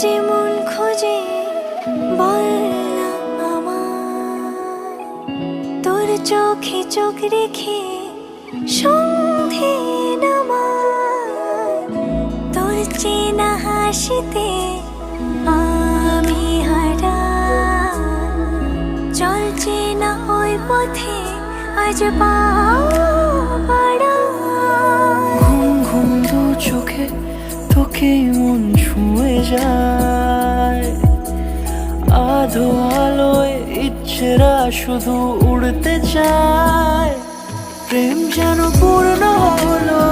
যে মন খোঁজে বল না আমায়, তোর চোখে চোখ রেখে সন্ধে নামায়, তোর চেনা হাসিতে আমি হারাই, চল চেনা ওই পথে আজ পা বাড়াই। ঘুম ঘুম দু চোখে তোকে মন ছুঁয়ে যায়, আধো আলোয় ইচ্ছেরা শুধু উড়তে চায়। প্রেম যেন পূর্ণ হলো